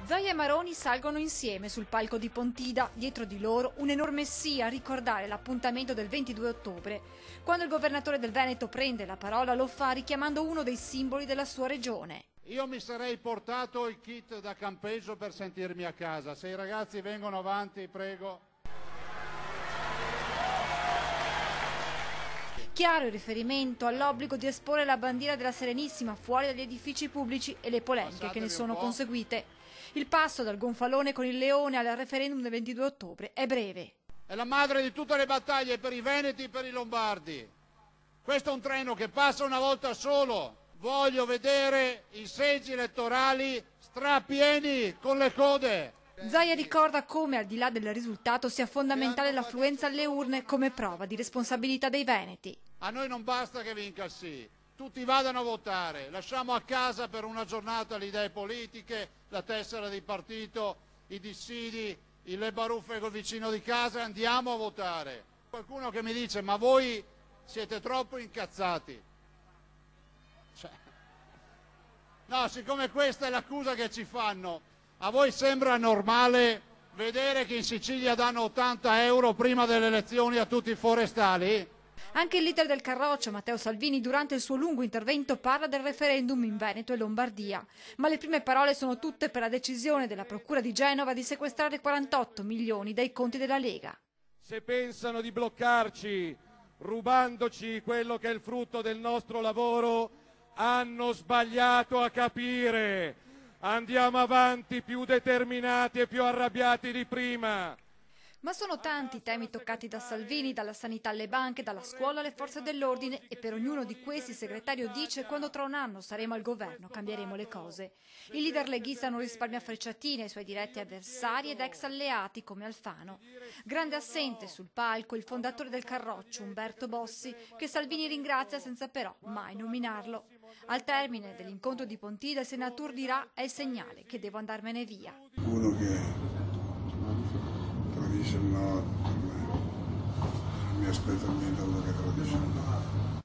Zaia e Maroni salgono insieme sul palco di Pontida, dietro di loro un'enorme scia a ricordare l'appuntamento del 22 ottobre. Quando il governatore del Veneto prende la parola lo fa richiamando uno dei simboli della sua regione. Io mi sarei portato il kit da campeggio per sentirmi a casa. Se i ragazzi vengono avanti, prego. Chiaro il riferimento all'obbligo di esporre la bandiera della Serenissima fuori dagli edifici pubblici e le polemiche che ne sono conseguite. Il passo dal gonfalone con il leone al referendum del 22 ottobre è breve. È la madre di tutte le battaglie per i veneti e per i lombardi. Questo è un treno che passa una volta solo. Voglio vedere i seggi elettorali strapieni con le code. Zaia ricorda come, al di là del risultato, sia fondamentale l'affluenza alle urne come prova di responsabilità dei veneti. A noi non basta che vinca il sì, tutti vadano a votare, lasciamo a casa per una giornata le idee politiche, la tessera di partito, i dissidi, le baruffe col vicino di casa e andiamo a votare. Qualcuno che mi dice ma voi siete troppo incazzati. No, siccome questa è l'accusa che ci fanno, a voi sembra normale vedere che in Sicilia danno 80 euro prima delle elezioni a tutti i forestali? Anche il leader del Carroccio, Matteo Salvini, durante il suo lungo intervento parla del referendum in Veneto e Lombardia. Ma le prime parole sono tutte per la decisione della Procura di Genova di sequestrare 48 milioni dai conti della Lega. Se pensano di bloccarci, rubandoci quello che è il frutto del nostro lavoro, hanno sbagliato a capire. Andiamo avanti più determinati e più arrabbiati di prima. Ma sono tanti i temi toccati da Salvini, dalla sanità alle banche, dalla scuola alle forze dell'ordine, e per ognuno di questi il segretario dice: quando tra un anno saremo al governo cambieremo le cose. Il leader leghista non risparmia frecciatine ai suoi diretti avversari ed ex alleati come Alfano. Grande assente sul palco il fondatore del Carroccio, Umberto Bossi, che Salvini ringrazia senza però mai nominarlo. Al termine dell'incontro di Pontida il Senatur dirà: è il segnale che devo andarmene via. Uno che tradisce il no, per me, mi aspetta niente quello che tradisce il no.